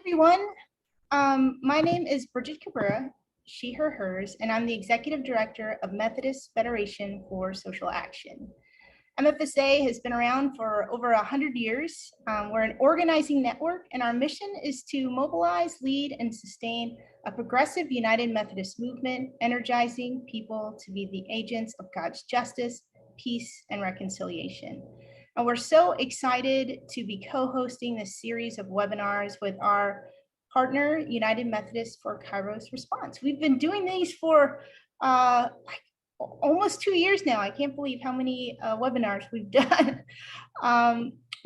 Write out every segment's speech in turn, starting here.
everyone. My name is Bridget Cabrera, she, her, hers, and I'm the Executive Director of Methodist Federation for Social Action. MFSA has been around for over 100 years. We're an organizing network, and our mission is to mobilize, lead, and sustain a progressive United Methodist movement, energizing people to be the agents of God's justice, peace, and reconciliation. And we're so excited to be co-hosting this series of webinars with our partner, United Methodist for Kairos Response. We've been doing these for almost 2 years now. I can't believe how many webinars we've done.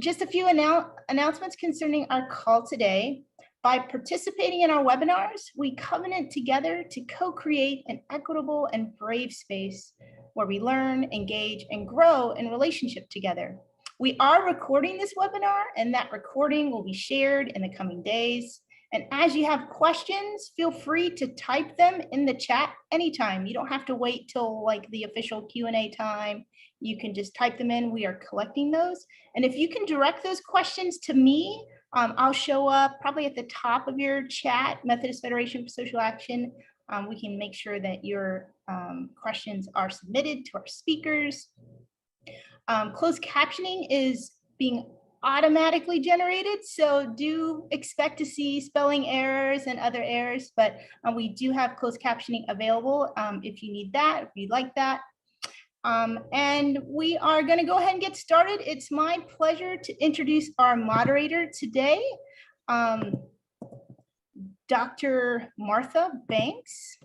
Just a few announcements concerning our call today. By participating in our webinars, we covenant together to co-create an equitable and brave space where we learn, engage, and grow in relationship together. We are recording this webinar, and that recording will be shared in the coming days. And as you have questions, feel free to type them in the chat anytime. You don't have to wait till like the official Q&A time. You can just type them in. We are collecting those. And if you can direct those questions to me, I'll show up probably at the top of your chat, Methodist Federation for Social Action. We can make sure that your questions are submitted to our speakers. Closed captioning is being automatically generated, so do expect to see spelling errors and other errors, but we do have closed captioning available if you need that, if you'd like that. And we are going to go ahead and get started. It's my pleasure to introduce our moderator today, Dr. Martha Banks,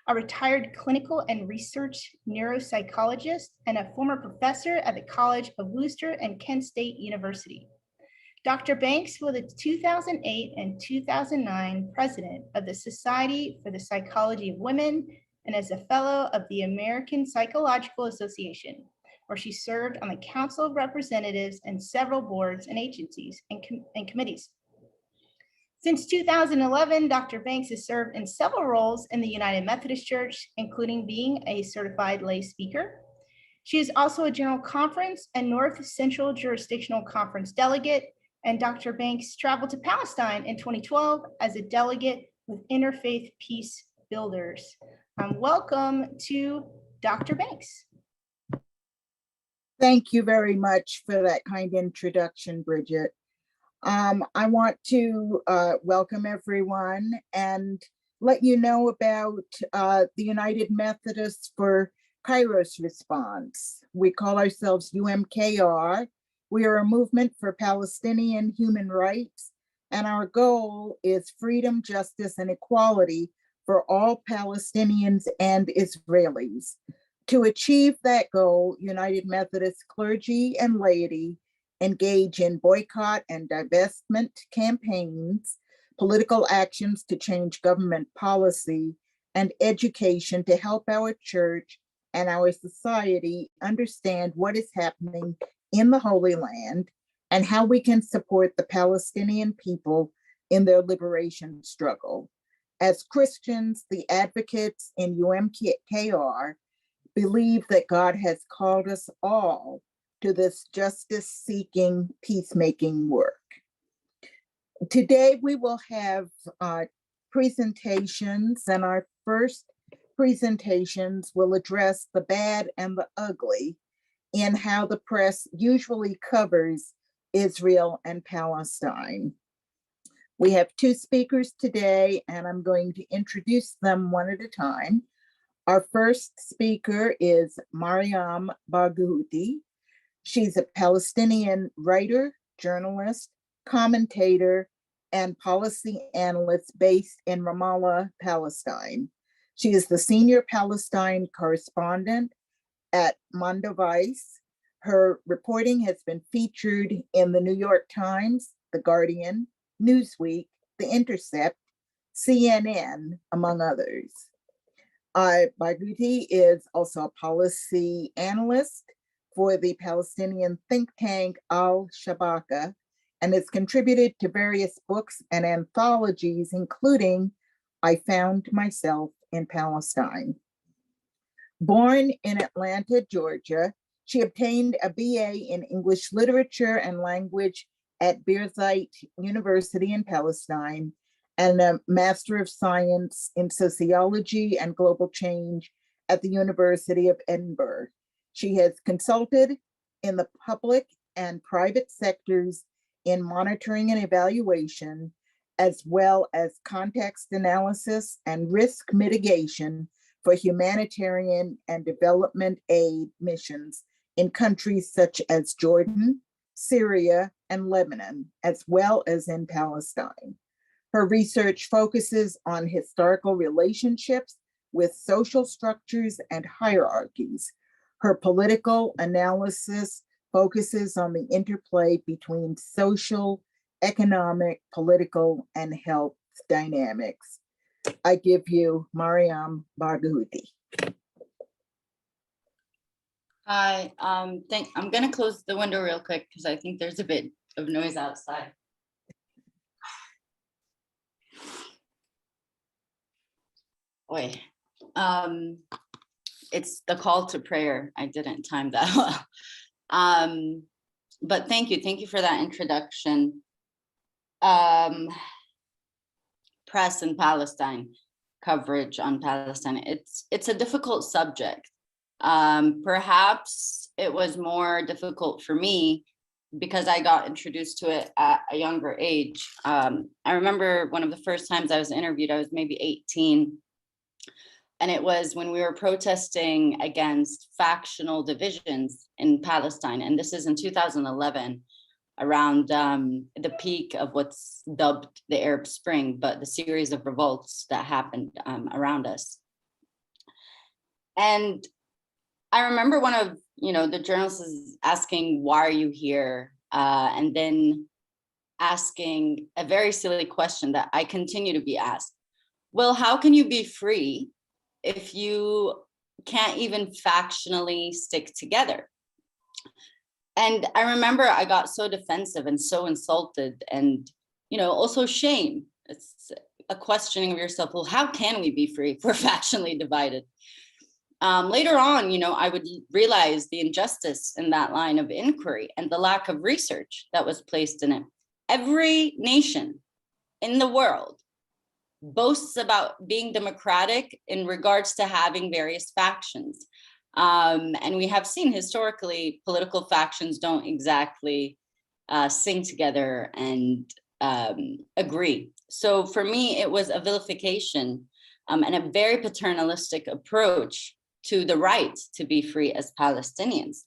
a retired clinical and research neuropsychologist and a former professor at the College of Worcester and Kent State University. Dr. Banks was the 2008 and 2009 president of the Society for the Psychology of Women and as a fellow of the American Psychological Association, where she served on the Council of Representatives and several boards and agencies and committees. Since 2011, Dr. Banks has served in several roles in the United Methodist Church, including being a certified lay speaker. She is also a General Conference and North Central Jurisdictional Conference delegate, and Dr. Banks traveled to Palestine in 2012 as a delegate with Interfaith Peace Builders. Welcome to Dr. Banks. Thank you very much for that kind introduction, Bridget. I want to welcome everyone and let you know about the United Methodists for Kairos Response. We call ourselves UMKR. We are a movement for Palestinian human rights, and our goal is freedom, justice, and equality for all Palestinians and Israelis. To achieve that goal, United Methodist clergy and laity engage in boycott and divestment campaigns, political actions to change government policy, and education to help our church and our society understand what is happening in the Holy Land and how we can support the Palestinian people in their liberation struggle. As Christians, the advocates in UMKR believe that God has called us all to this justice-seeking, peacemaking work. Today, we will have presentations, and our first presentations will address the bad and the ugly in how the press usually covers Israel and Palestine. We have two speakers today, and I'm going to introduce them one at a time. Our first speaker is Mariam Barghouti. She's a Palestinian writer, journalist, commentator, and policy analyst based in Ramallah, Palestine. She is the senior Palestine correspondent at Mondoweiss. Her reporting has been featured in the New York Times, The Guardian, Newsweek, The Intercept, CNN, among others. Barghouti is also a policy analyst for the Palestinian think tank Al-Shabaka and has contributed to various books and anthologies, including I Found Myself in Palestine. Born in Atlanta, Georgia, she obtained a BA in English Literature and Language at Birzeit University in Palestine and a Master of Science in Sociology and Global Change at the University of Edinburgh. She has consulted in the public and private sectors in monitoring and evaluation, as well as context analysis and risk mitigation for humanitarian and development aid missions in countries such as Jordan, Syria, and Lebanon, as well as in Palestine. Her research focuses on historical relationships with social structures and hierarchies. Her political analysis focuses on the interplay between social, economic, political, and health dynamics. I give you Mariam Barghouti. Hi, I'm gonna close the window real quick because I think there's a bit of noise outside. Wait, it's the call to prayer. I didn't time that well. But thank you for that introduction. Press in Palestine, coverage on Palestine. It's a difficult subject. Perhaps it was more difficult for me because I got introduced to it at a younger age. I remember one of the first times I was interviewed, I was maybe 18. And it was when we were protesting against factional divisions in Palestine. And this is in 2011, around the peak of what's dubbed the Arab Spring, but the series of revolts that happened around us. And I remember one of the journalists asking, "Why are you here?" And then asking a very silly question that I continue to be asked. Well, how can you be free if you can't even factionally stick together? And I remember I got so defensive and so insulted and, also shame. It's a questioning of yourself. Well, how can we be free if we're factionally divided? Later on, I would realize the injustice in that line of inquiry and the lack of research that was placed in it. Every nation in the world boasts about being democratic in regards to having various factions. And we have seen historically, political factions don't exactly sing together and agree. So for me, it was a vilification and a very paternalistic approach to the right to be free as Palestinians.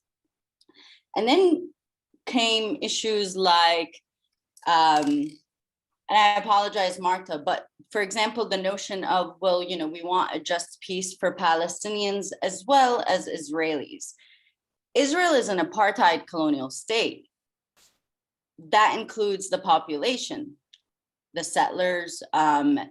And then came issues like, and I apologize, Marta, but for example, the notion of, well, we want a just peace for Palestinians as well as Israelis. Israel is an apartheid colonial state. That includes the population, the settlers,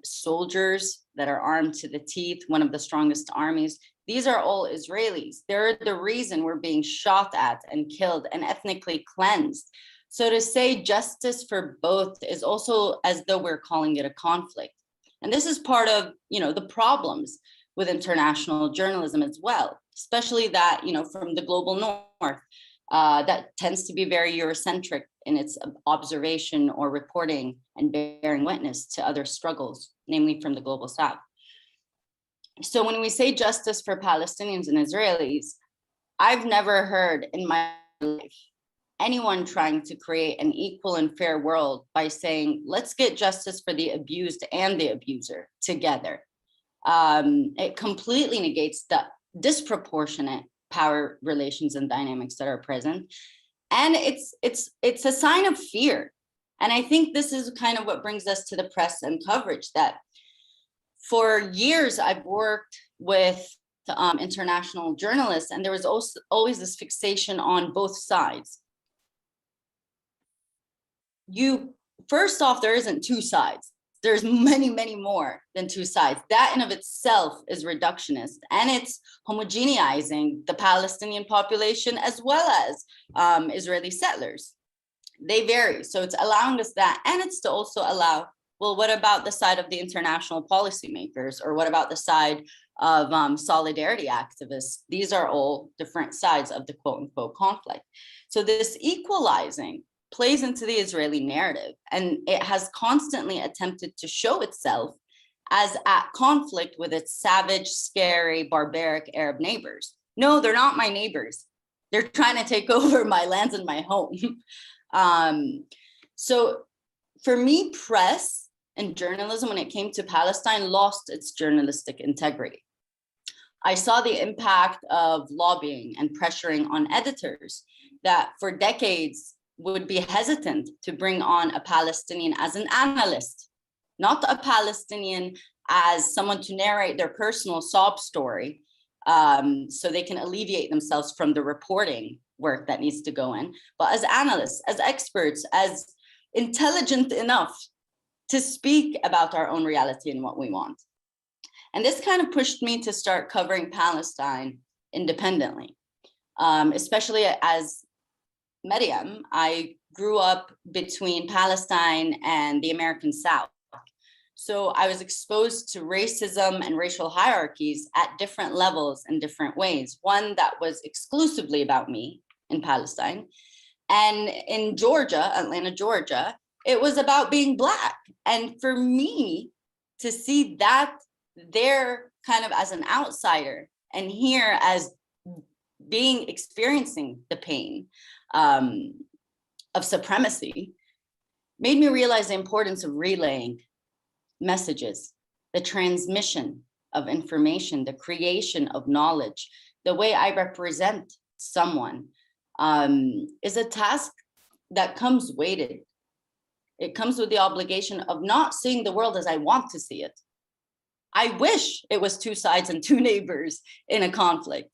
soldiers that are armed to the teeth, one of the strongest armies. These are all Israelis. They're the reason we're being shot at and killed and ethnically cleansed. So to say justice for both is also as though we're calling it a conflict. And this is part of, the problems with international journalism as well, especially that, from the global north, that tends to be very Eurocentric in its observation or reporting and bearing witness to other struggles, namely from the global south. So when we say justice for Palestinians and Israelis, I've never heard in my life anyone trying to create an equal and fair world by saying, let's get justice for the abused and the abuser together. It completely negates the disproportionate power relations and dynamics that are present. And it's a sign of fear. And I think this is kind of what brings us to the press and coverage, that for years I've worked with international journalists, and there was also always this fixation on both sides. First off, there isn't two sides. There's many, many more than two sides. That in of itself is reductionist, and it's homogeneizing the Palestinian population as well as Israeli settlers. They vary. So it's allowing us that, and it's to also allow, well, what about the side of the international policymakers, or what about the side of solidarity activists? These are all different sides of the quote unquote conflict. So this equalizing plays into the Israeli narrative, and it has constantly attempted to show itself as at conflict with its savage, scary, barbaric Arab neighbors. No, they're not my neighbors. They're trying to take over my lands and my home. So for me, press and journalism, when it came to Palestine, lost its journalistic integrity. I saw the impact of lobbying and pressuring on editors that for decades would be hesitant to bring on a Palestinian as an analyst, not a Palestinian as someone to narrate their personal sob story, so they can alleviate themselves from the reporting work that needs to go in, but as analysts, as experts, as intelligent enough to speak about our own reality and what we want. And this kind of pushed me to start covering Palestine independently, especially as Maryam. I grew up between Palestine and the American South. So I was exposed to racism and racial hierarchies at different levels in different ways. One that was exclusively about me in Palestine. And in Georgia, Atlanta, Georgia, it was about being Black. And for me to see that there kind of as an outsider and here as experiencing the pain of supremacy made me realize the importance of relaying messages, the transmission of information, the creation of knowledge. The way I represent someone is a task that comes weighted. It comes with the obligation of not seeing the world as I want to see it. I wish it was two sides and two neighbors in a conflict,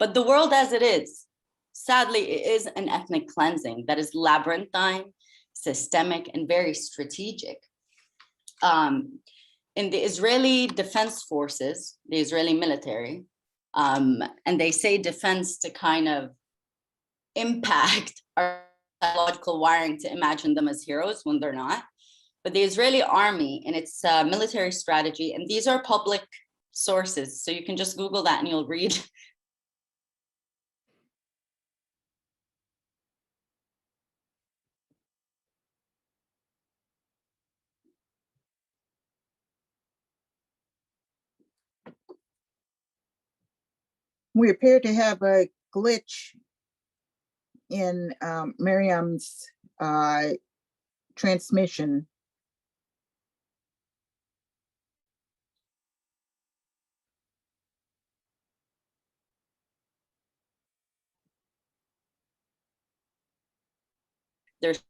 but the world as it is, sadly, it is an ethnic cleansing that is labyrinthine, systemic, and very strategic. In the Israeli Defense Forces, the Israeli military, and they say defense to kind of impact our psychological wiring to imagine them as heroes when they're not. But the Israeli army and its military strategy, and these are public sources, so you can just Google that and you'll read. We appear to have a glitch in Miriam's transmission. There's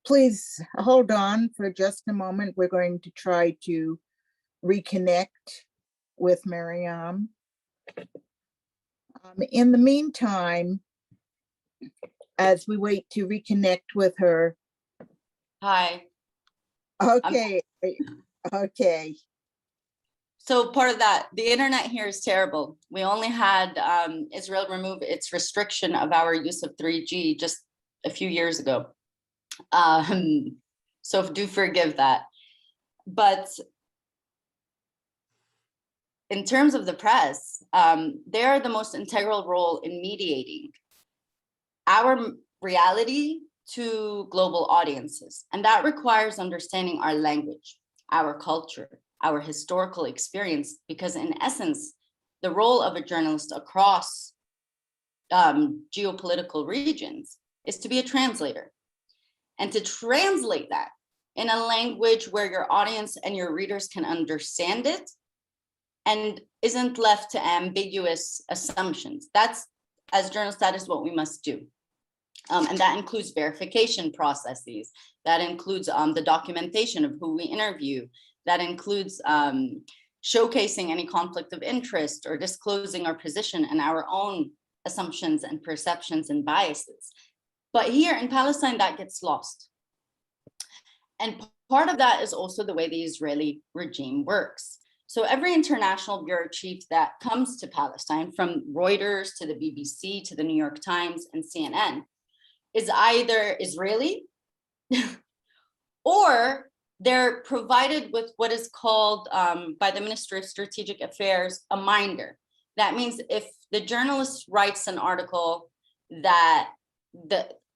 Please hold on for just a moment. We're going to try to reconnect with Miriam. In the meantime, as we wait to reconnect with her. hi. Okay, okay. So part of that, the internet here is terrible. We only had Israel remove its restriction of our use of 3G just a few years ago. So do forgive that. But in terms of the press, they are the most integral role in mediating our reality to global audiences. And that requires understanding our language, our culture, our historical experience, because in essence, the role of a journalist across geopolitical regions is to be a translator and to translate that in a language where your audience and your readers can understand it and isn't left to ambiguous assumptions. That's, as journalists, that is what we must do. And that includes verification processes. That includes the documentation of who we interview. That includes showcasing any conflict of interest or disclosing our position and our own assumptions and perceptions and biases. But here in Palestine, that gets lost. And part of that is also the way the Israeli regime works. So every international bureau chief that comes to Palestine, from Reuters to the BBC to the New York Times and CNN, is either Israeli or they're provided with what is called by the Ministry of Strategic Affairs, a minder. That means if the journalist writes an article that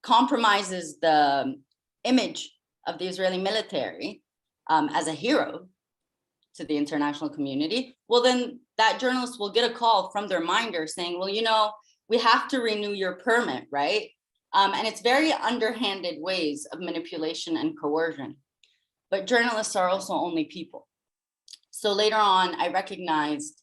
compromises the image of the Israeli military as a hero to the international community, well, then that journalist will get a call from their minder saying, well, you know, we have to renew your permit, right? And it's very underhanded ways of manipulation and coercion. But journalists are also only people. So later on, I recognized,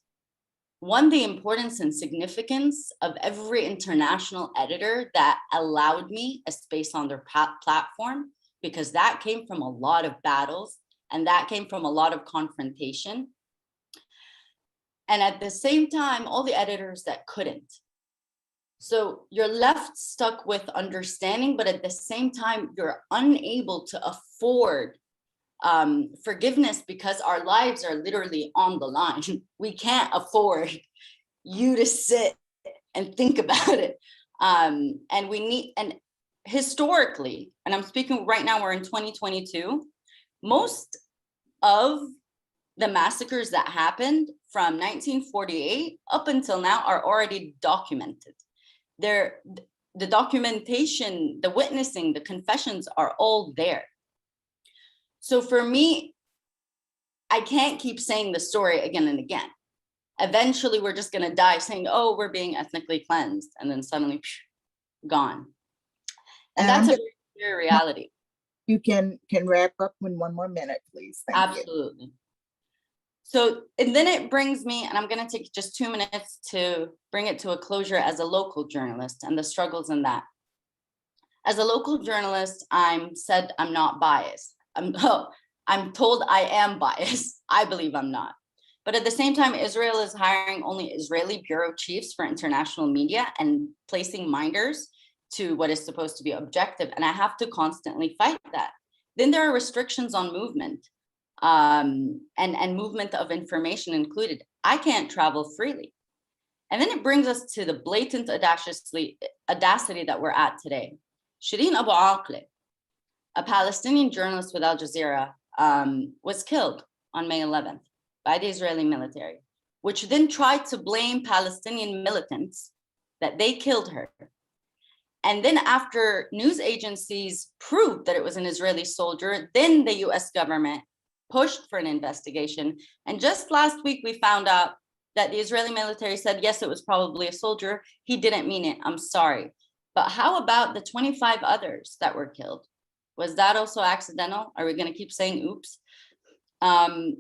one, the importance and significance of every international editor that allowed me a space on their platform, because that came from a lot of battles and that came from a lot of confrontation. And at the same time, all the editors that couldn't. So you're left stuck with understanding, but at the same time, you're unable to afford forgiveness because our lives are literally on the line. We can't afford you to sit and think about it. And we need, and historically, and I'm speaking right now, we're in 2022, most of the massacres that happened from 1948 up until now are already documented. The documentation, the witnessing, the confessions are all there. So for me, I can't keep saying the story again and again. Eventually, we're just going to die saying, oh, we're being ethnically cleansed, and then suddenly gone. And that's a very clear reality. You can wrap up in 1 more minute, please. Thank Absolutely. You. So, and then it brings me, and I'm going to take just 2 minutes to bring it to a closure as a local journalist and the struggles in that. As a local journalist, I'm not biased. I'm told I am biased. I believe I'm not. But at the same time, Israel is hiring only Israeli bureau chiefs for international media and placing minders to what is supposed to be objective. And I have to constantly fight that. Then there are restrictions on movement and movement of information included. I can't travel freely. And then it brings us to the blatant audacity that we're at today. Shireen Abu Akleh, a Palestinian journalist with Al Jazeera, was killed on May 11th by the Israeli military, which then tried to blame Palestinian militants that they killed her. And then after news agencies proved that it was an Israeli soldier, then the US government pushed for an investigation. And just last week, we found out that the Israeli military said, yes, it was probably a soldier. He didn't mean it. I'm sorry. But how about the 25 others that were killed? Was that also accidental? Are we going to keep saying oops? And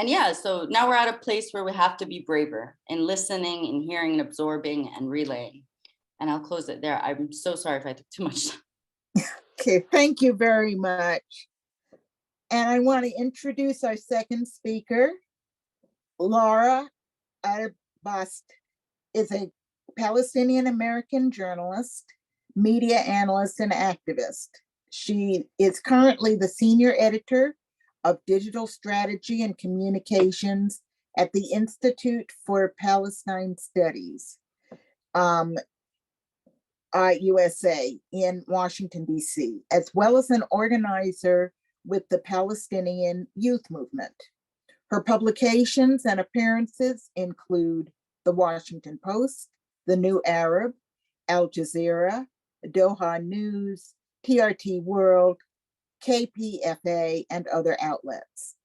yeah, so now we're at a place where we have to be braver in listening and hearing and absorbing and relaying. And I'll close it there. I'm so sorry if I took too much time. Okay, thank you very much. And I want to introduce our second speaker. Laura Al-Bast is a Palestinian American journalist, media analyst, and activist. She is currently the senior editor of digital strategy and communications at the Institute for Palestine Studies, USA in Washington, D.C., as well as an organizer with the Palestinian Youth Movement. Her publications and appearances include The Washington Post, The New Arab, Al Jazeera, Doha News, TRT World, KPFA, and other outlets.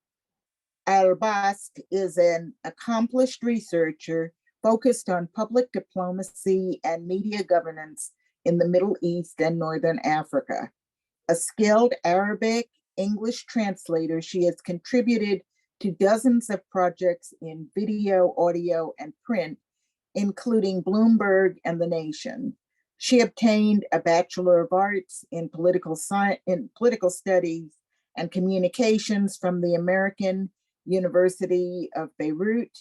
Al-Bast is an accomplished researcher focused on public diplomacy and media governance in the Middle East and Northern Africa. A skilled Arabic English translator, she has contributed to dozens of projects in video, audio, and print, including Bloomberg and The Nation. She obtained a Bachelor of Arts in Political Studies and Communications from the American University of Beirut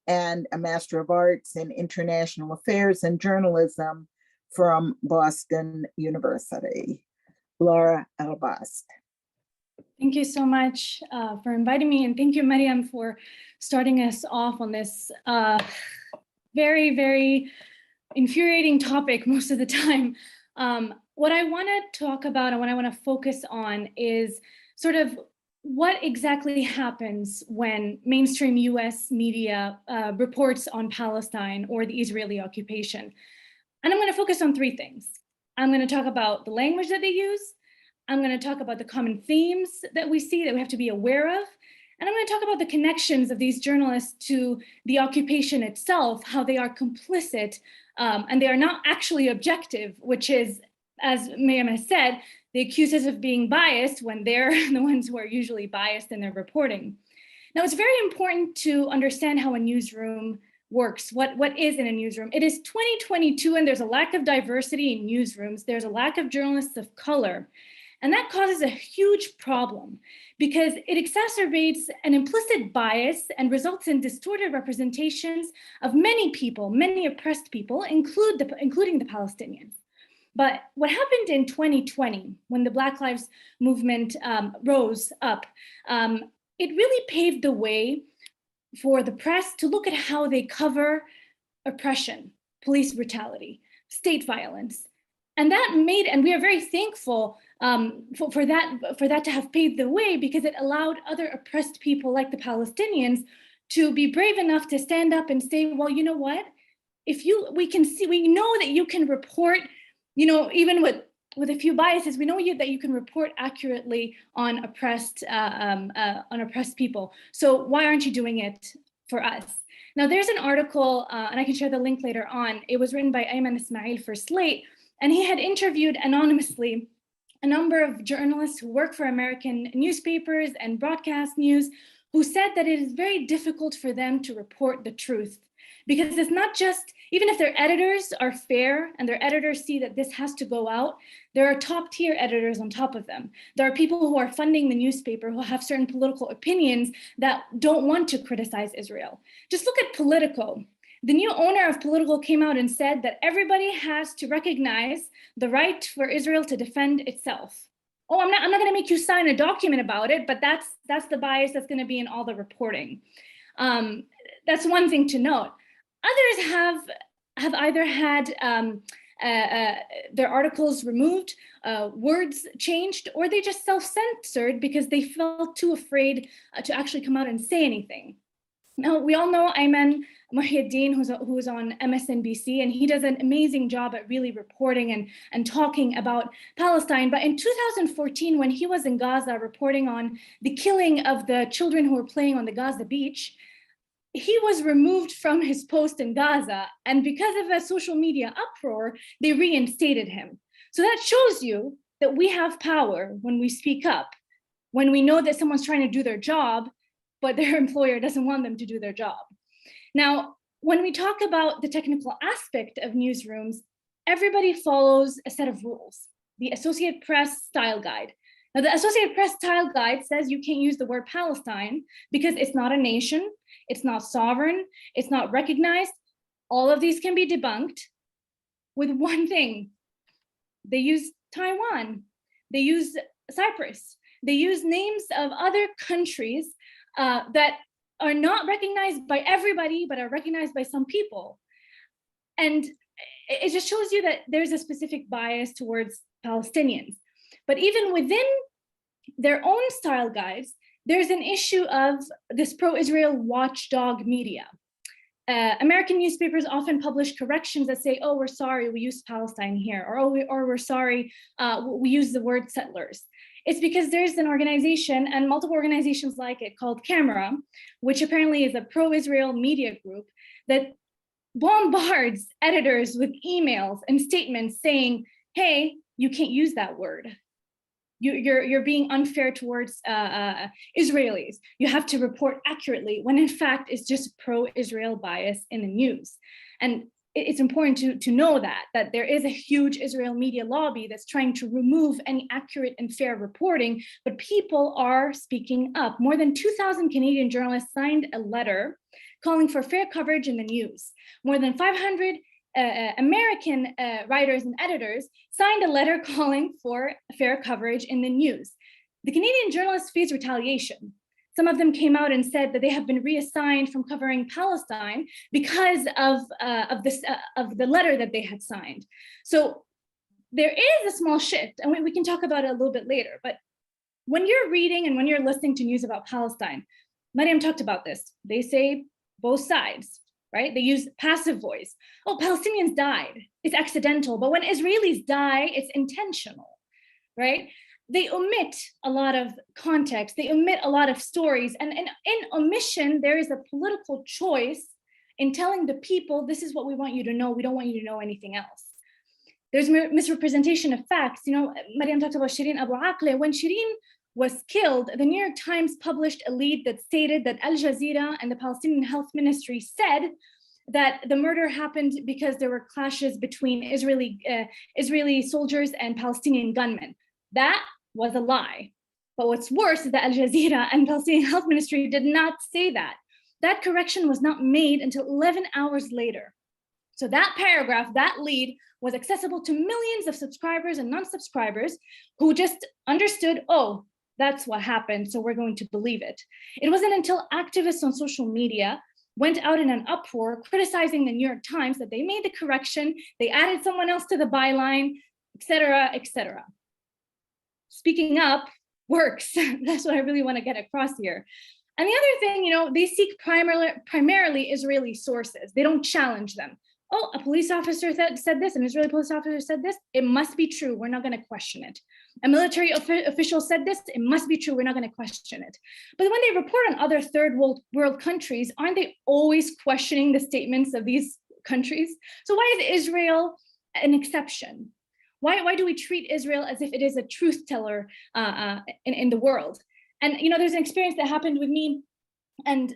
and a Master of Arts in International Affairs and Journalism from Boston University. Laura Al-Bast. Thank you so much for inviting me, and thank you, Mariam, for starting us off on this very, very infuriating topic most of the time. what I want to talk about and what I want to focus on is sort of what exactly happens when mainstream US media reports on Palestine or the Israeli occupation. And I'm going to focus on three things. I'm going to talk about the language that they use. I'm going to talk about the common themes that we see that we have to be aware of. And I'm going to talk about the connections of these journalists to the occupation itself, how they are complicit and they are not actually objective, which is, as Miriam has said, they accuse us of being biased when they're the ones who are usually biased in their reporting. Now, it's very important to understand how a newsroom works. What is in a newsroom? It is 2022 and there's a lack of diversity in newsrooms. There's a lack of journalists of color. And that causes a huge problem because it exacerbates an implicit bias and results in distorted representations of many people, many oppressed people, including the Palestinians. But what happened in 2020, when the Black Lives Movement rose up, it really paved the way for the press to look at how they cover oppression, police brutality, state violence. And that made, and we are very thankful for that to have paved the way, because it allowed other oppressed people like the Palestinians to be brave enough to stand up and say, well, you know what? We know that you can report, even with a few biases, we know that you can report accurately on oppressed people. So why aren't you doing it for us? Now, there's an article, and I can share the link later on. It was written by Ayman Ismail for Slate, and he had interviewed anonymously a number of journalists who work for American newspapers and broadcast news, who said that it is very difficult for them to report the truth. Because it's not just, even if their editors are fair and their editors see that this has to go out, there are top tier editors on top of them. There are people who are funding the newspaper who have certain political opinions that don't want to criticize Israel. Just look at Politico. The new owner of Politico came out and said that everybody has to recognize the right for Israel to defend itself. Oh, I'm not going to make you sign a document about it, but that's the bias that's going to be in all the reporting. That's one thing to note. Others have either had their articles removed, words changed, or they just self-censored because they felt too afraid to actually come out and say anything. Now, we all know Ayman Muhyiddin, who's on MSNBC, and he does an amazing job at really reporting and talking about Palestine. But in 2014, when he was in Gaza reporting on the killing of the children who were playing on the Gaza beach, he was removed from his post in Gaza, and because of a social media uproar, they reinstated him. So that shows you that we have power when we speak up, when we know that someone's trying to do their job, but their employer doesn't want them to do their job. Now, when we talk about the technical aspect of newsrooms, everybody follows a set of rules, the Associated Press Style Guide. Now, the Associated Press Style Guide says you can't use the word Palestine because it's not a nation, it's not sovereign, it's not recognized. All of these can be debunked with one thing. They use Taiwan, they use Cyprus, they use names of other countries that are not recognized by everybody, but are recognized by some people. And it just shows you that there's a specific bias towards Palestinians. But even within their own style guides, there's an issue of this pro-Israel watchdog media. American newspapers often publish corrections that say, oh, we're sorry, we used Palestine here, or we're sorry, we use the word settlers. It's because there's an organization and multiple organizations like it called Camera, which apparently is a pro-Israel media group that bombards editors with emails and statements saying, hey, you can't use that word. You're being unfair towards Israelis. You have to report accurately, when in fact it's just pro-Israel bias in the news. And it's important to know that there is a huge Israel media lobby that's trying to remove any accurate and fair reporting, but people are speaking up. More than 2,000 Canadian journalists signed a letter calling for fair coverage in the news. More than 500 American writers and editors signed a letter calling for fair coverage in the news. The Canadian journalists face retaliation. Some of them came out and said that they have been reassigned from covering Palestine because of the letter that they had signed. So there is a small shift, and we can talk about it a little bit later, but when you're reading and when you're listening to news about Palestine, Mariam talked about this. They say both sides, right? They use passive voice. Oh, Palestinians died. It's accidental. But when Israelis die, it's intentional, right? They omit a lot of context. They omit a lot of stories. And in omission, there is a political choice in telling the people, this is what we want you to know. We don't want you to know anything else. There's misrepresentation of facts. You know, Mariam talked about Shireen Abu Akleh. When Shireen was killed, the New York Times published a lead that stated that Al Jazeera and the Palestinian Health Ministry said that the murder happened because there were clashes between Israeli soldiers and Palestinian gunmen. That was a lie. But what's worse is that Al Jazeera and Palestinian Health Ministry did not say that. That correction was not made until 11 hours later. So that paragraph, that lead, was accessible to millions of subscribers and non-subscribers who just understood, oh, that's what happened, so we're going to believe it. It wasn't until activists on social media went out in an uproar criticizing the New York Times that they made the correction, they added someone else to the byline, et cetera, et cetera. Speaking up works. That's what I really want to get across here. And the other thing, you know, they seek primarily Israeli sources. They don't challenge them. Oh, a police officer said this, an Israeli police officer said this, it must be true, we're not going to question it. A military official said this, it must be true, we're not going to question it. But when they report on other third world countries, aren't they always questioning the statements of these countries? So why is Israel an exception? Why do we treat Israel as if it is a truth teller in the world? And you know, there's an experience that happened with me and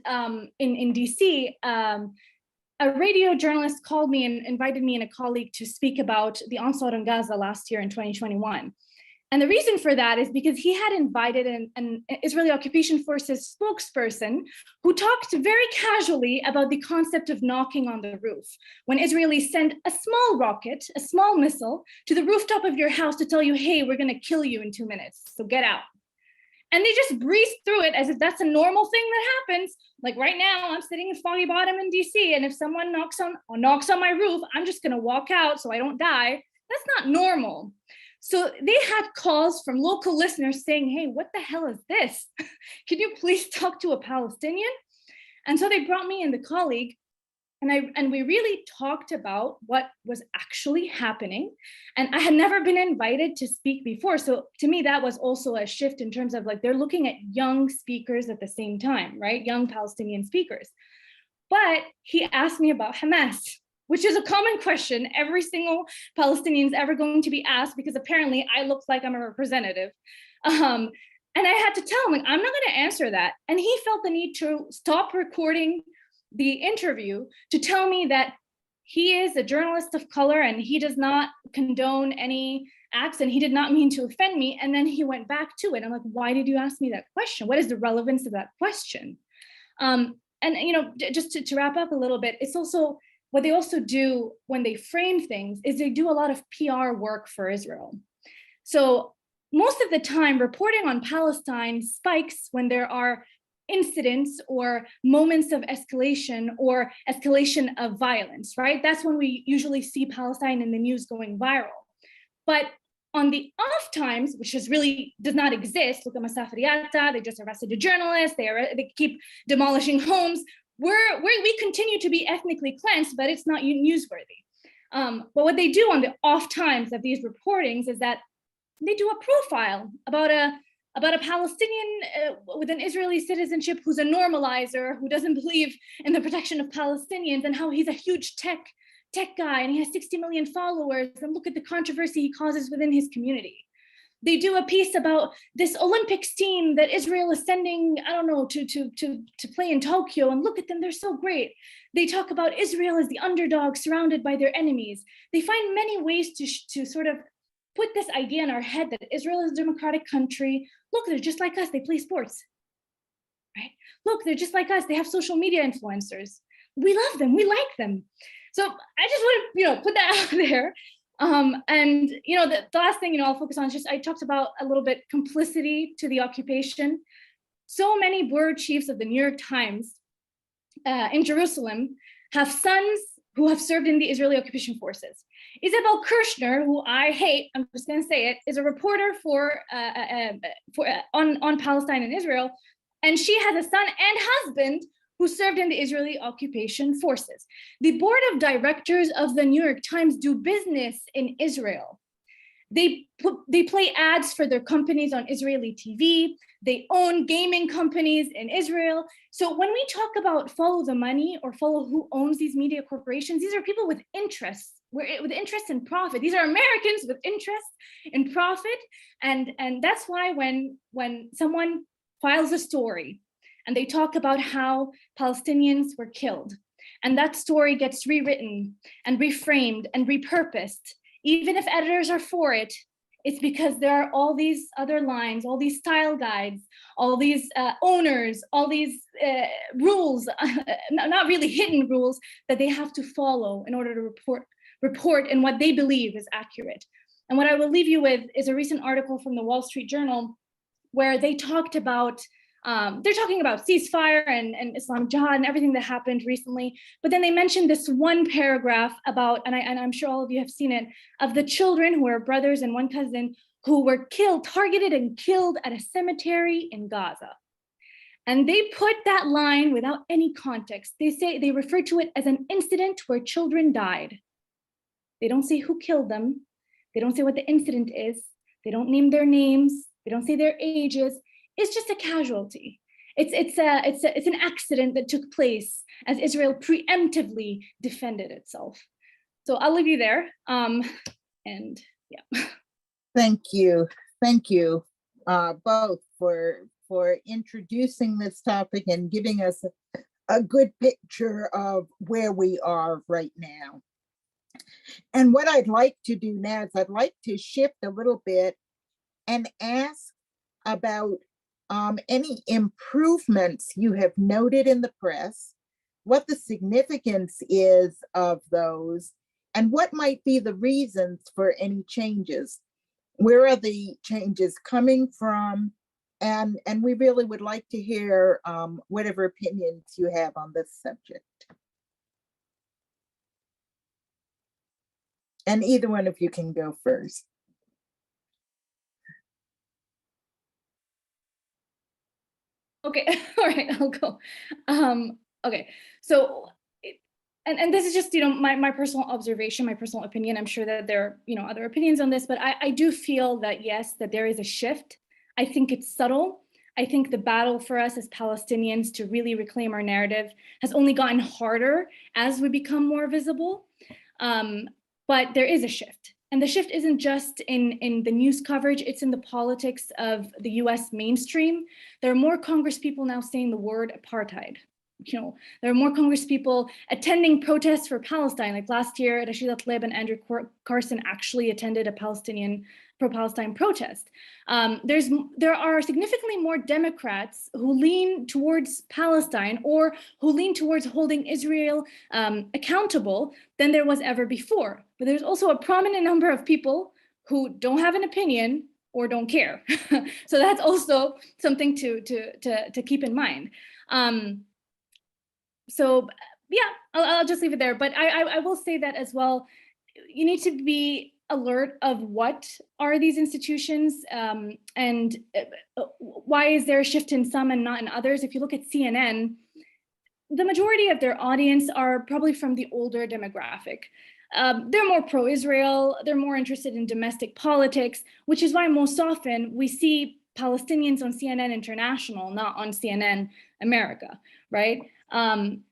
in DC. A radio journalist called me and invited me and a colleague to speak about the onslaught on Gaza last year in 2021. And the reason for that is because he had invited an Israeli occupation forces spokesperson who talked very casually about the concept of knocking on the roof. When Israelis send a small rocket, a small missile, to the rooftop of your house to tell you, hey, we're gonna kill you in 2 minutes, so get out. And they just breeze through it as if that's a normal thing that happens. Like right now, I'm sitting in Foggy Bottom in DC, and if someone knocks on my roof, I'm just gonna walk out so I don't die. That's not normal. So they had calls from local listeners saying, hey, what the hell is this? Can you please talk to a Palestinian? And so they brought me and the colleague, and we really talked about what was actually happening. And I had never been invited to speak before. So to me, that was also a shift in terms of like, they're looking at young speakers at the same time, right? Young Palestinian speakers. But he asked me about Hamas, which is a common question every single Palestinian is ever going to be asked, because apparently I look like I'm a representative. And I had to tell him, like, I'm not gonna answer that. And he felt the need to stop recording the interview to tell me that he is a journalist of color and he does not condone any acts and he did not mean to offend me. And then he went back to it. I'm like, why did you ask me that question? What is the relevance of that question? And you know, just to wrap up a little bit, it's also what they also do when they frame things is they do a lot of PR work for Israel. So most of the time, reporting on Palestine spikes when there are incidents or moments of escalation or escalation of violence, right? That's when we usually see Palestine in the news going viral. But on the off times, which is really does not exist, look at Masafriata, they just arrested a journalist, they keep demolishing homes, we continue to be ethnically cleansed, but it's not newsworthy. But what they do on the off times of these reportings is that they do a profile about a Palestinian with an Israeli citizenship who's a normalizer, who doesn't believe in the protection of Palestinians, and how he's a huge tech guy and he has 60 million followers, and look at the controversy he causes within his community. They do a piece about this Olympics team that Israel is sending, I don't know, to play in Tokyo, and look at them, they're so great. They talk about Israel as the underdog surrounded by their enemies. They find many ways to sort of put this idea in our head that Israel is a democratic country. Look, they're just like us, they play sports, right? Look, they're just like us, they have social media influencers. We love them, we like them. So I just want to, put that out there. And the last thing, I'll focus on is just, I talked about a little bit complicity to the occupation. So many bureau chiefs of the New York Times in Jerusalem have sons who have served in the Israeli occupation forces. Isabel Kirshner, who I hate, I'm just going to say it, is a reporter on Palestine and Israel, and she has a son and husband who served in the Israeli occupation forces. The board of directors of the New York Times do business in Israel. They play ads for their companies on Israeli TV. They own gaming companies in Israel. So when we talk about follow the money or follow who owns these media corporations, these are people with interests, with interest in profit. These are Americans with interest in profit. And that's why when someone files a story and they talk about how Palestinians were killed, and that story gets rewritten and reframed and repurposed, even if editors are for it, it's because there are all these other lines, all these style guides, all these owners, all these rules, not really hidden rules, that they have to follow in order to report in what they believe is accurate. And what I will leave you with is a recent article from the Wall Street Journal where they talked about, they're talking about ceasefire and Islamic Jihad and everything that happened recently. But then they mentioned this one paragraph about, and I'm sure all of you have seen it, of the children who are brothers and one cousin who were killed, targeted and killed at a cemetery in Gaza. And they put that line without any context. They refer to it as an incident where children died. They don't say who killed them. They don't say what the incident is. They don't name their names. They don't say their ages. It's just a casualty. It's an accident that took place as Israel preemptively defended itself. So I'll leave you there. And yeah. Thank you both for introducing this topic and giving us a good picture of where we are right now. And what I'd like to do now is I'd like to shift a little bit and ask about any improvements you have noted in the press, what the significance is of those, and what might be the reasons for any changes. Where are the changes coming from? And we really would like to hear whatever opinions you have on this subject. And either one of you can go first. Okay, all right, I'll go. Okay, so, and this is just, my personal observation, my personal opinion. I'm sure that there are, other opinions on this, but I do feel that, yes, that there is a shift. I think it's subtle. I think the battle for us as Palestinians to really reclaim our narrative has only gotten harder as we become more visible, but there is a shift. And the shift isn't just in the news coverage, it's in the politics of the US mainstream. There are more Congress people now saying the word apartheid. There are more Congress people attending protests for Palestine. Like last year, Rashida Tlaib and Andrew Carson actually attended a pro-Palestine protest. There are significantly more Democrats who lean towards Palestine or who lean towards holding Israel accountable than there was ever before. But there's also a prominent number of people who don't have an opinion or don't care. So that's also something to keep in mind. So yeah, I'll just leave it there. But I will say that as well, you need to be alert of what are these institutions and why is there a shift in some and not in others. If you look at CNN, the majority of their audience are probably from the older demographic. They're more pro-Israel, they're more interested in domestic politics, which is why most often we see Palestinians on CNN International, not on CNN America, right? And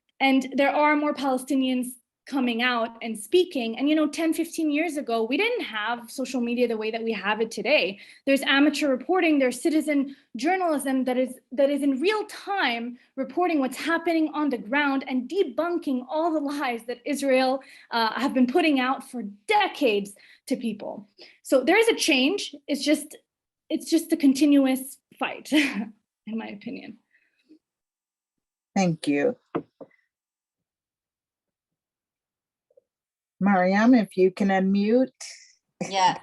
there are more Palestinians coming out and speaking. And 10, 15 years ago, we didn't have social media the way that we have it today. There's amateur reporting, there's citizen journalism that is in real time reporting what's happening on the ground and debunking all the lies that Israel have been putting out for decades to people. So there is a change. It's just a continuous fight, in my opinion. Thank you. Mariam, if you can unmute. Yeah.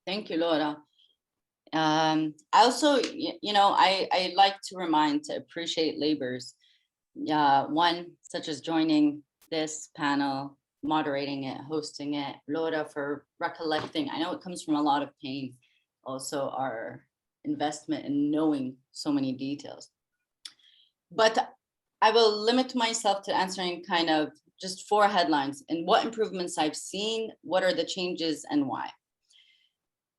Thank you, Laura. I also, I like to appreciate labors. One, such as joining this panel, moderating it, hosting it, Laura for recollecting. I know it comes from a lot of pain, also our investment in knowing so many details. But I will limit myself to answering kind of just 4 headlines and what improvements I've seen, what are the changes and why.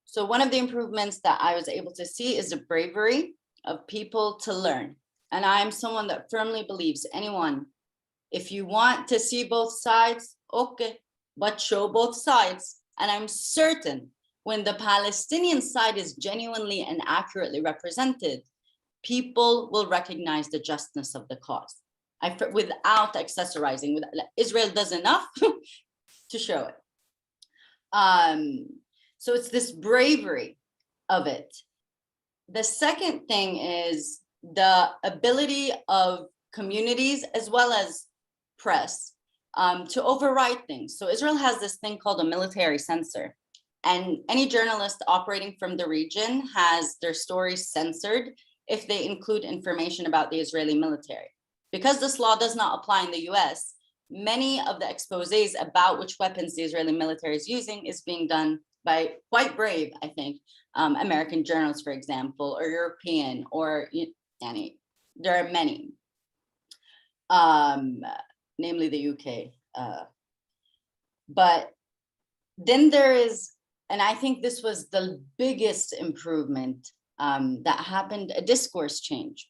So one of the improvements that I was able to see is the bravery of people to learn. And I'm someone that firmly believes anyone, if you want to see both sides, okay, but show both sides. And I'm certain when the Palestinian side is genuinely and accurately represented, people will recognize the justness of the cause. Without accessorizing, Israel does enough to show it. So it's this bravery of it. The second thing is the ability of communities as well as press to override things. So Israel has this thing called a military censor, and any journalist operating from the region has their stories censored if they include information about the Israeli military. Because this law does not apply in the US, many of the exposés about which weapons the Israeli military is using is being done by quite brave, I think, American journalists, for example, or European, or there are many, namely the UK. But then there is, and I think this was the biggest improvement that happened, a discourse change.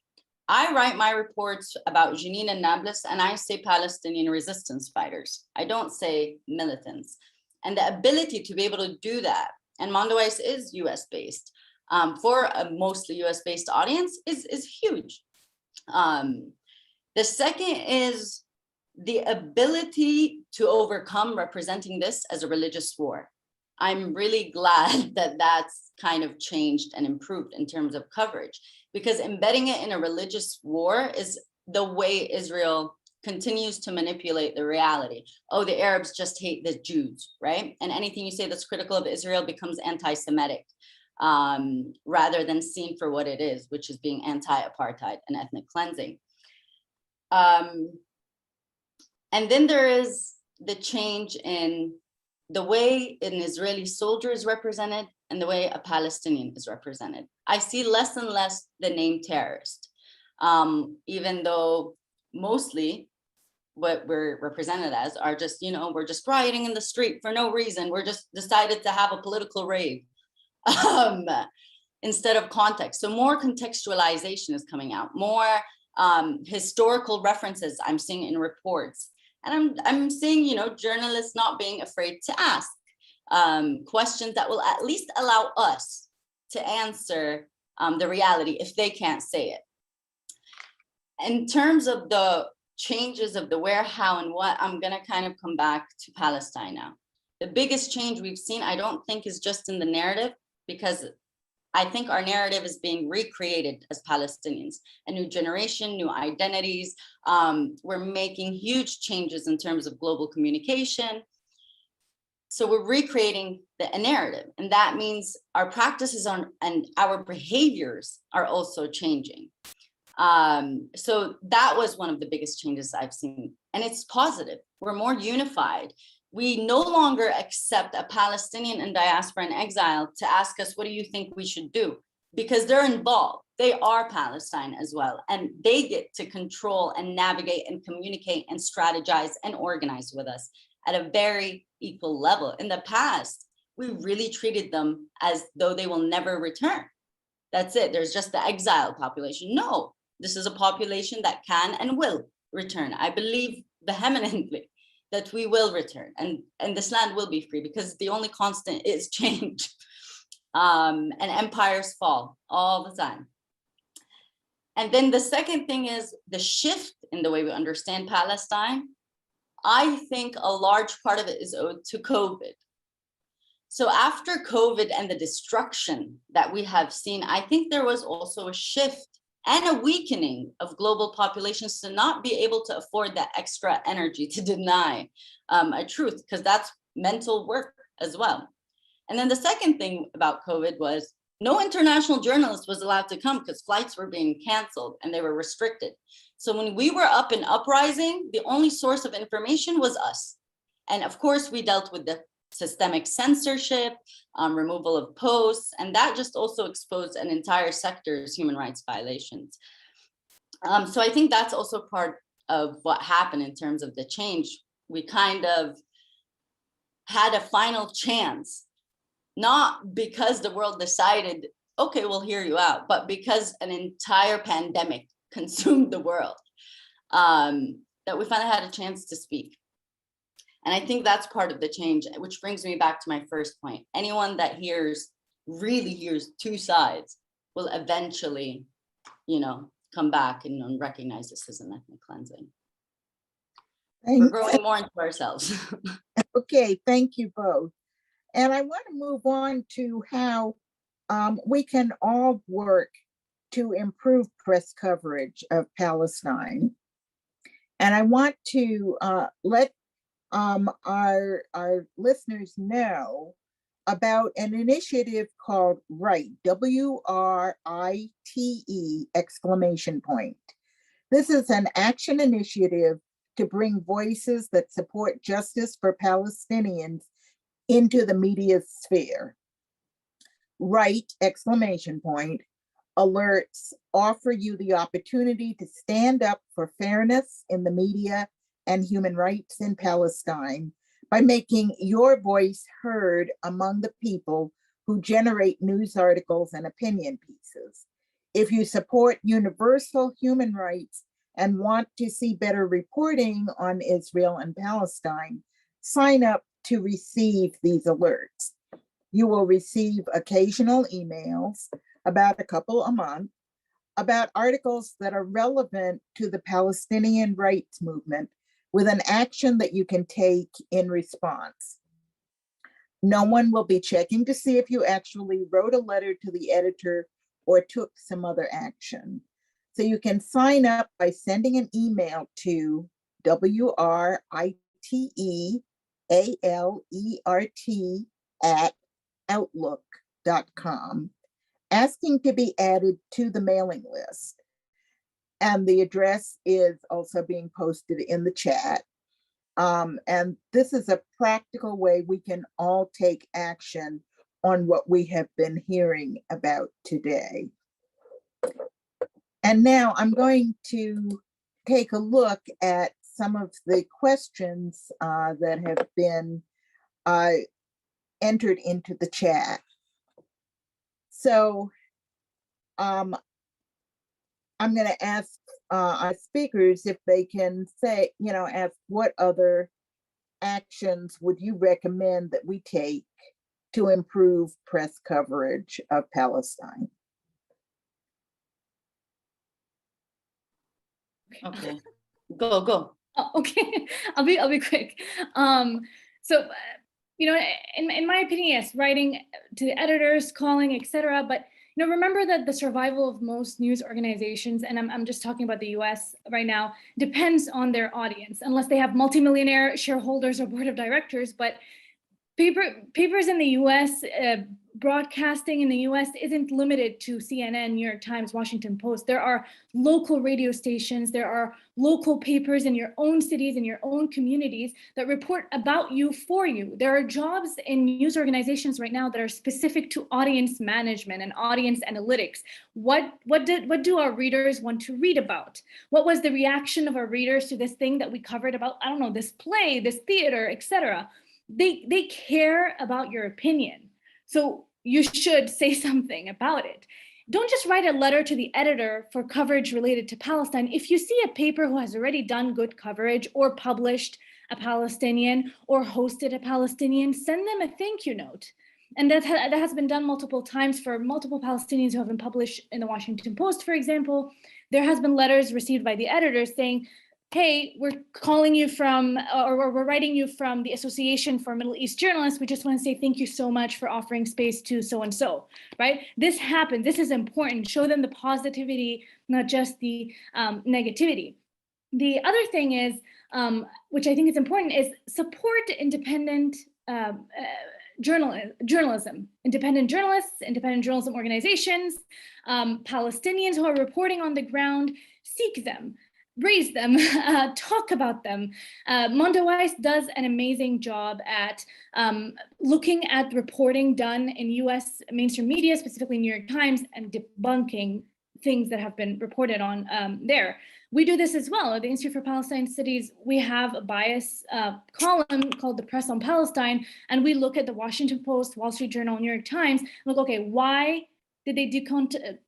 I write my reports about Jenin and Nablus, and I say Palestinian resistance fighters. I don't say militants. And the ability to be able to do that, and Mondoweiss is US-based, for a mostly US-based audience is huge. The second is the ability to overcome representing this as a religious war. I'm really glad that that's kind of changed and improved in terms of coverage, because embedding it in a religious war is the way Israel continues to manipulate the reality. Oh, the Arabs just hate the Jews, right? And anything you say that's critical of Israel becomes anti-Semitic, rather than seen for what it is, which is being anti-apartheid and ethnic cleansing. And then there is the change in the way an Israeli soldier is represented and the way a Palestinian is represented. I see less and less the name terrorist, even though mostly what we're represented as are just, we're just rioting in the street for no reason. We're just decided to have a political rave instead of context. So more contextualization is coming out, more historical references I'm seeing in reports. And I'm seeing, journalists not being afraid to ask questions that will at least allow us to answer the reality if they can't say it. In terms of the changes of the where, how, and what, I'm gonna kind of come back to Palestine now. The biggest change we've seen, I don't think is just in the narrative, because I think our narrative is being recreated as Palestinians, a new generation, new identities. We're making huge changes in terms of global communication. So we're recreating a narrative, and that means our practices and our behaviors are also changing. So that was one of the biggest changes I've seen, and it's positive. We're more unified. We no longer accept a Palestinian in diaspora and exile to ask us, what do you think we should do? Because they're involved. They are Palestine as well, and they get to control and navigate and communicate and strategize and organize with us at a very equal level. In the past, we really treated them as though they will never return. That's it. There's just the exile population. No, this is a population that can and will return. I believe vehemently that we will return, and this land will be free, because the only constant is change. And empires fall all the time. And then the second thing is the shift in the way we understand Palestine. I think a large part of it is owed to COVID. So after COVID and the destruction that we have seen, I think there was also a shift and a weakening of global populations to not be able to afford that extra energy to deny a truth, because that's mental work as well. And then the second thing about COVID was no international journalist was allowed to come because flights were being canceled and they were restricted. So when we were up in uprising, the only source of information was us. And of course, we dealt with the systemic censorship, removal of posts, and that just also exposed an entire sector's human rights violations. So I think that's also part of what happened in terms of the change. We kind of had a final chance, not because the world decided, okay, we'll hear you out, but because an entire pandemic consumed the world, that we finally had a chance to speak. And I think that's part of the change, which brings me back to my first point. Anyone that really hears two sides will eventually, come back and recognize this as an ethnic cleansing. We're growing more into ourselves. Okay, thank you both. And I want to move on to how we can all work to improve press coverage of Palestine. And I want to let our listeners know about an initiative called WRITE, WRITE ! This is an action initiative to bring voices that support justice for Palestinians into the media sphere. WRITE! Alerts offer you the opportunity to stand up for fairness in the media and human rights in Palestine by making your voice heard among the people who generate news articles and opinion pieces. If you support universal human rights and want to see better reporting on Israel and Palestine, sign up to receive these alerts. You will receive occasional emails, about a couple a month, about articles that are relevant to the Palestinian rights movement with an action that you can take in response. No one will be checking to see if you actually wrote a letter to the editor or took some other action. So you can sign up by sending an email to WRITEALERT@outlook.com, asking to be added to the mailing list. And the address is also being posted in the chat. And this is a practical way we can all take action on what we have been hearing about today. And now I'm going to take a look at some of the questions that have been entered into the chat. So I'm going to ask our speakers if they can say, ask what other actions would you recommend that we take to improve press coverage of Palestine? Okay, go. Oh, okay, I'll be quick. So, in my opinion, yes, writing to the editors, calling, etc. But remember that the survival of most news organizations, and I'm just talking about the US right now, depends on their audience, unless they have multimillionaire shareholders or board of directors. But papers in the US, broadcasting in the US isn't limited to CNN, New York Times, Washington Post. There are local radio stations, there are local papers in your own cities, in your own communities that report about you for you. There are jobs in news organizations right now that are specific to audience management and audience analytics. What do our readers want to read about? What was the reaction of our readers to this thing that we covered about, I don't know, this play, this theater, etc.? They care about your opinion. So you should say something about it. Don't just write a letter to the editor for coverage related to Palestine. If you see a paper who has already done good coverage or published a Palestinian or hosted a Palestinian, send them a thank you note. And that has been done multiple times for multiple Palestinians who have been published in the Washington Post, for example. There has been letters received by the editors saying, hey, we're calling you from, or we're writing you from the Association for Middle East Journalists. We just want to say thank you so much for offering space to so-and-so, right? This happens, this is important. Show them the positivity, not just the negativity. The other thing is, which I think is important, is support independent journalism, independent journalists, independent journalism organizations, Palestinians who are reporting on the ground, seek them, raise them, talk about them. Mondo Weiss does an amazing job at looking at reporting done in US mainstream media, specifically New York Times, and debunking things that have been reported on there. We do this as well. At the Institute for Palestine Studies, we have a bias column called the Press on Palestine, and we look at the Washington Post, Wall Street Journal, New York Times, look, okay, why did they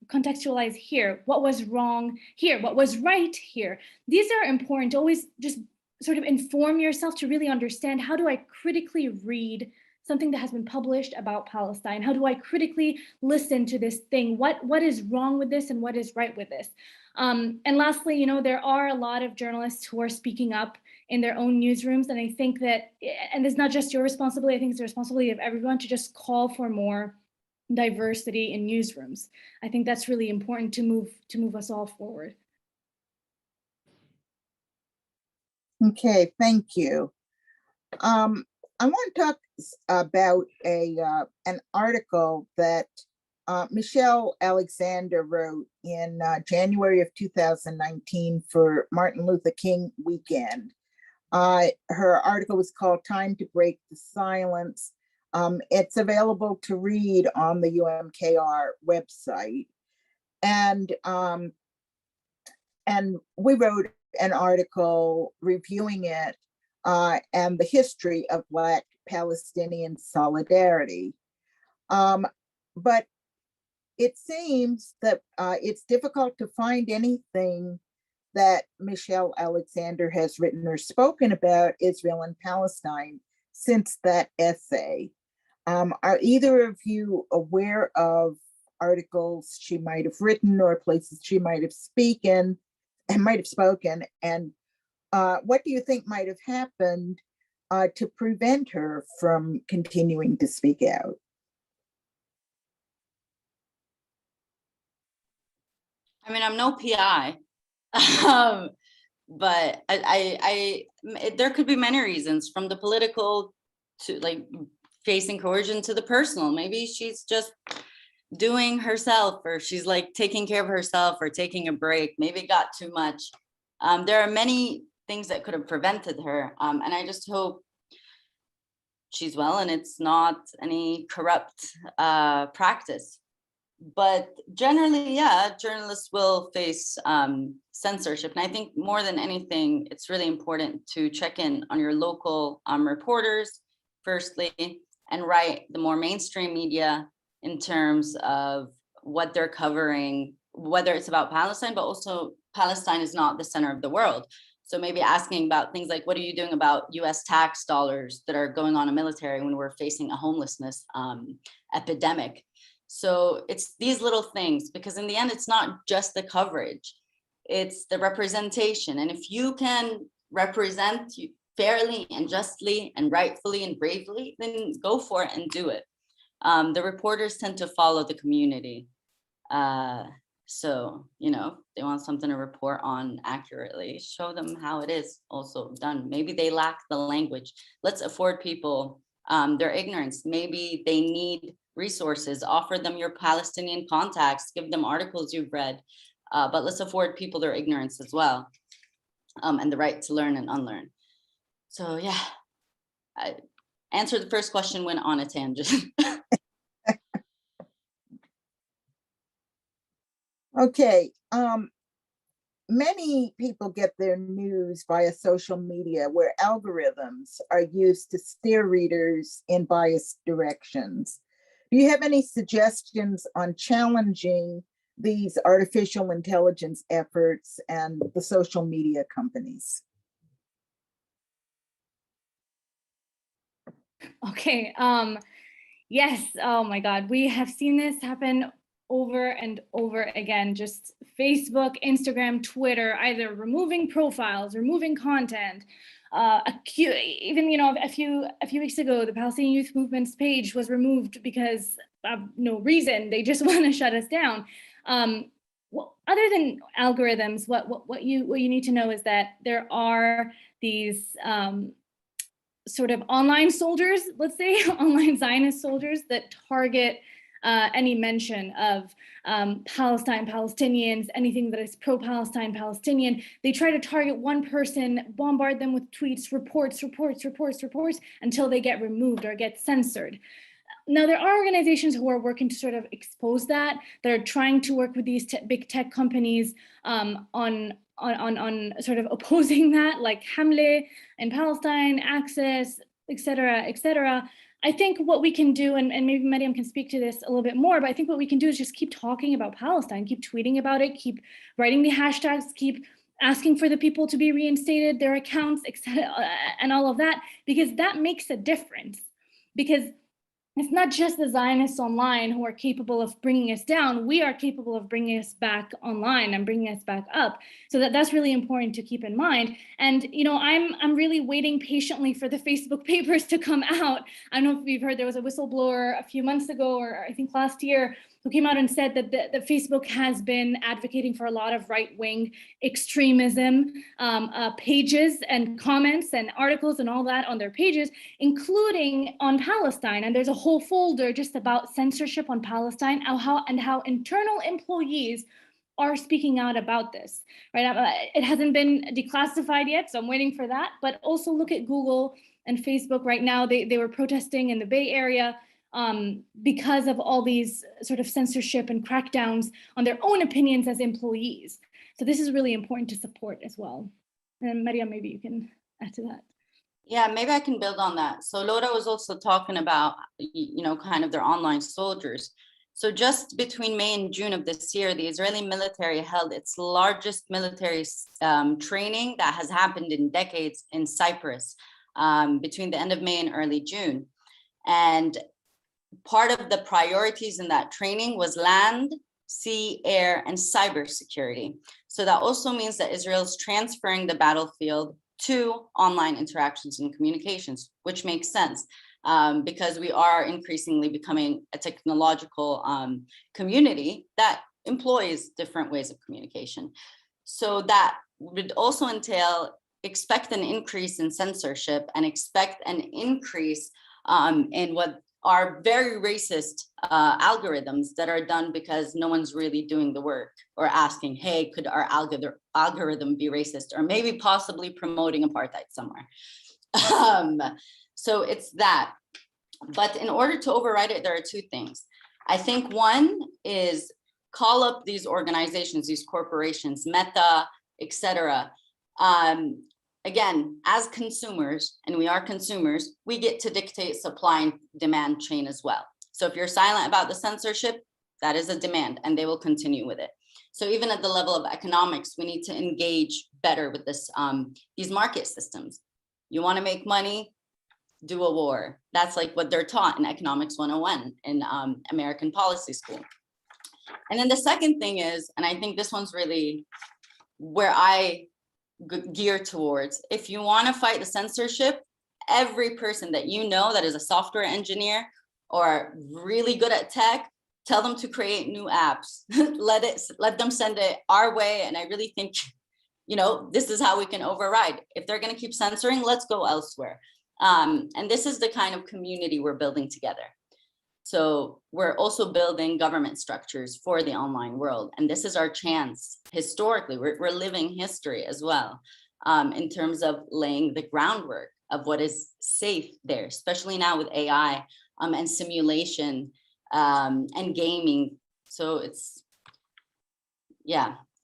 contextualize here? What was wrong here? What was right here? These are important to always just sort of inform yourself to really understand, how do I critically read something that has been published about Palestine? How do I critically listen to this thing? What is wrong with this and what is right with this? And lastly, you know, there are a lot of journalists who are speaking up in their own newsrooms. And I think that, and it's not just your responsibility, I think it's the responsibility of everyone to just call for more diversity in newsrooms. I think that's really important to move us all forward. Okay, thank you. I want to talk about an article that Michelle Alexander wrote in January of 2019 for Martin Luther King weekend. Her article was called "Time to Break the Silence." It's available to read on the UMKR website. And we wrote an article reviewing it and the history of Black Palestinian solidarity. But it seems that it's difficult to find anything that Michelle Alexander has written or spoken about Israel and Palestine since that essay. Are either of you aware of articles she might have written or places she might have spoken? And what do you think might have happened to prevent her from continuing to speak out? I mean, I'm no PI, but there could be many reasons, from the political to like facing coercion to the personal. Maybe she's just doing herself, or she's like taking care of herself or taking a break. Maybe it got too much. There are many things that could have prevented her. And I just hope she's well and it's not any corrupt practice. But generally, yeah, journalists will face censorship. And I think more than anything, it's really important to check in on your local reporters, firstly, and write the more mainstream media in terms of what they're covering, whether it's about Palestine, but also Palestine is not the center of the world. So maybe asking about things like, what are you doing about US tax dollars that are going on in military when we're facing a homelessness epidemic? So it's these little things, because in the end, it's not just the coverage, it's the representation. And if you can represent fairly and justly and rightfully and bravely, then go for it and do it. The reporters tend to follow the community. So, you know, if they want something to report on accurately, show them how it is also done. Maybe they lack the language. Let's afford people their ignorance. Maybe they need resources, offer them your Palestinian contacts, give them articles you've read, but let's afford people their ignorance as well, and the right to learn and unlearn. So yeah, I answered the first question, went on a tangent. Okay, many people get their news via social media, where algorithms are used to steer readers in biased directions. Do you have any suggestions on challenging these artificial intelligence efforts and the social media companies? Okay, yes, oh my God, we have seen this happen over and over again. Just Facebook, Instagram, Twitter, either removing profiles, removing content. Even, you know, a few weeks ago, the Palestinian Youth Movement's page was removed because of no reason. They just want to shut us down. Well, other than algorithms, what you need to know is that there are these sort of online soldiers, let's say, online Zionist soldiers that target any mention of Palestine, Palestinians, anything that is pro-Palestine, Palestinian. They try to target one person, bombard them with tweets, reports, until they get removed or get censored. Now, there are organizations who are working to sort of expose that. They're trying to work with these big tech companies on sort of opposing that, like Hamle in Palestine, Access, et cetera. I think what we can do, and maybe Mariam can speak to this a little bit more, but I think what we can do is just keep talking about Palestine, keep tweeting about it, keep writing the hashtags, keep asking for the people to be reinstated, their accounts, et cetera, and all of that, because that makes a difference. Because it's not just the Zionists online who are capable of bringing us down. We are capable of bringing us back online and bringing us back up. So that's really important to keep in mind. And I'm really waiting patiently for the Facebook papers to come out. I don't know if you've heard, there was a whistleblower a few months ago, or I think last year, who came out and said that the Facebook has been advocating for a lot of right-wing extremism pages and comments and articles and all that on their pages, including on Palestine. And there's a whole folder just about censorship on Palestine and how internal employees are speaking out about this, right? It hasn't been declassified yet, so I'm waiting for that. But also look at Google and Facebook right now. They were protesting in the Bay Area because of all these sort of censorship and crackdowns on their own opinions as employees. So this is really important to support as well. And Mariam, maybe you can add to that. Yeah, maybe I can build on that. So Laura was also talking about, kind of their online soldiers. So just between May and June of this year, the Israeli military held its largest military training that has happened in decades in Cyprus between the end of May and early June. And part of the priorities in that training was land, sea, air, and cybersecurity. So that also means that Israel's transferring the battlefield to online interactions and communications, which makes sense because we are increasingly becoming a technological community that employs different ways of communication. So that would also entail expect an increase in censorship and expect an increase in what are very racist algorithms that are done because no one's really doing the work or asking, hey, could our algorithm be racist, or maybe possibly promoting apartheid somewhere. So it's that. But in order to override it, there are two things. I think one is call up these organizations, these corporations, Meta, et cetera. Again, as consumers, and we are consumers, we get to dictate supply and demand chain as well. So if you're silent about the censorship, that is a demand, and they will continue with it. So even at the level of economics, we need to engage better with this, these market systems. You want to make money, do a war. That's like what they're taught in Economics 101 in American Policy School. And then the second thing is, and I think this one's really where I gear towards, if you want to fight the censorship, every person that you know that is a software engineer or really good at tech, tell them to create new apps. let them send it our way. And I really think, this is how we can override. If they're going to keep censoring, let's go elsewhere. And this is the kind of community we're building together. So we're also building government structures for the online world. And this is our chance. Historically, we're living history as well in terms of laying the groundwork of what is safe there, especially now with AI and simulation and gaming. So it's,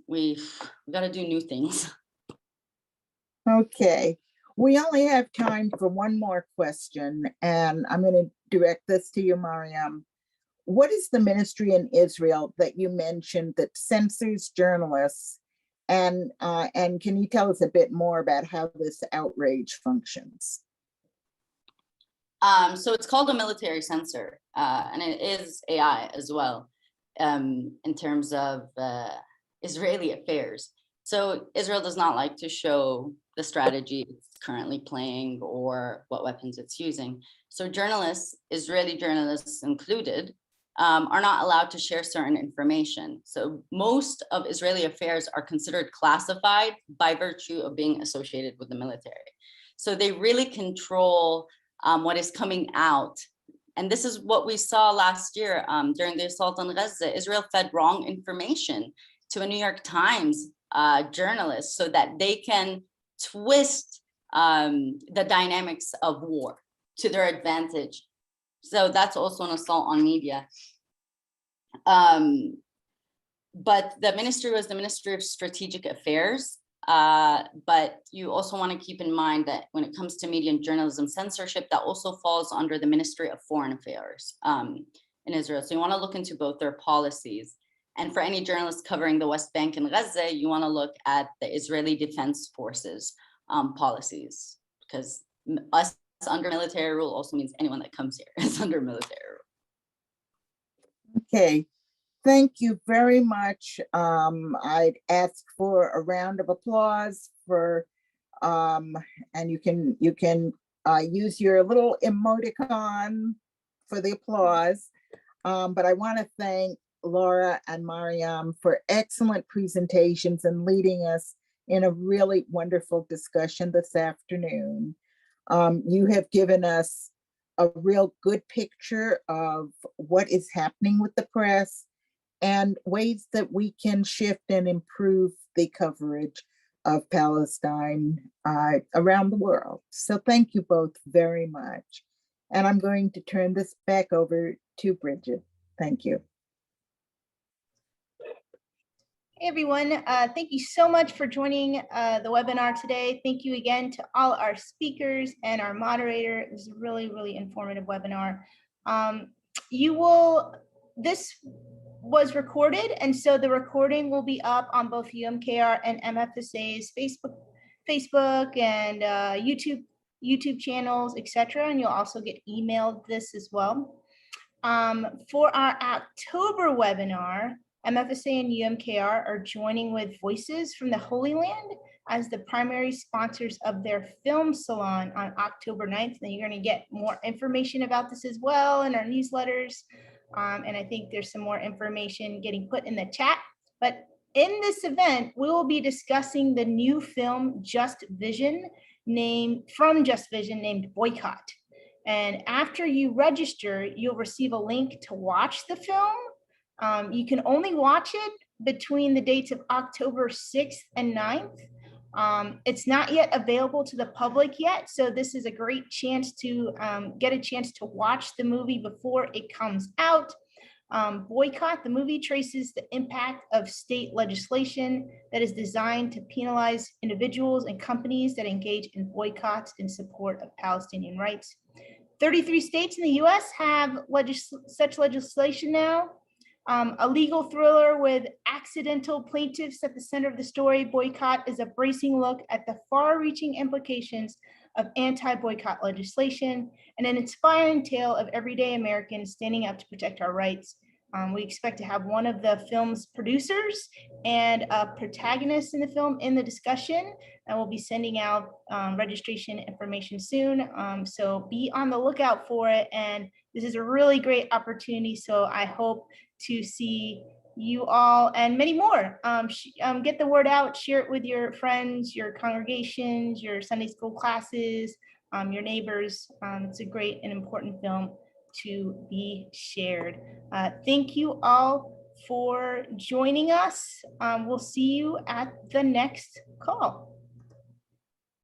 we've got to do new things. Okay, we only have time for one more question, and I'm going to direct this to you, Mariam. What is the ministry in Israel that you mentioned that censors journalists? And can you tell us a bit more about how this outrage functions? So it's called a military censor, and it is AI as well in terms of Israeli affairs. So Israel does not like to show the strategy it's currently playing or what weapons it's using. So journalists, Israeli journalists included, are not allowed to share certain information. So most of Israeli affairs are considered classified by virtue of being associated with the military. So they really control what is coming out. And this is what we saw last year during the assault on Gaza. Israel fed wrong information to a New York Times journalist so that they can twist the dynamics of war to their advantage. So that's also an assault on media. But the ministry was the Ministry of Strategic Affairs. But you also want to keep in mind that when it comes to media and journalism censorship, that also falls under the Ministry of Foreign Affairs in Israel. So you want to look into both their policies. And for any journalists covering the West Bank and Gaza, you want to look at the Israeli Defense Forces policies, because us under military rule also means anyone that comes here is under military rule. Okay, thank you very much. I'd ask for a round of applause for, and you can use your little emoticon for the applause. But I want to thank Laura and Mariam for excellent presentations and leading us in a really wonderful discussion this afternoon. You have given us a real good picture of what is happening with the press and ways that we can shift and improve the coverage of Palestine around the world. So thank you both very much. And I'm going to turn this back over to Bridget. Thank you. Hey everyone, thank you so much for joining the webinar today. Thank you again to all our speakers and our moderator. It was a really, really informative webinar. This was recorded, and so the recording will be up on both UMKR and MFSA's Facebook and YouTube channels, etc. And you'll also get emailed this as well. For our October webinar, MFSA and UMKR are joining with Voices from the Holy Land as the primary sponsors of their film salon on October 9th. And you're going to get more information about this as well in our newsletters. And I think there's some more information getting put in the chat. But in this event, we will be discussing the new film Just Vision named Boycott. And after you register, you'll receive a link to watch the film. You can only watch it between the dates of October 6th and 9th. It's not yet available to the public yet, so this is a great chance to get a chance to watch the movie before it comes out. Boycott, the movie traces the impact of state legislation that is designed to penalize individuals and companies that engage in boycotts in support of Palestinian rights. 33 states in the US have such legislation now. A legal thriller with accidental plaintiffs at the center of the story, Boycott is a bracing look at the far-reaching implications of anti-boycott legislation and an inspiring tale of everyday Americans standing up to protect our rights. We expect to have one of the film's producers and a protagonist in the film in the discussion, and we'll be sending out registration information soon. So be on the lookout for it, and this is a really great opportunity. So I hope to see you all and many more. Get the word out, share it with your friends, your congregations, your Sunday school classes, your neighbors. It's a great and important film to be shared. Thank you all for joining us. We'll see you at the next call.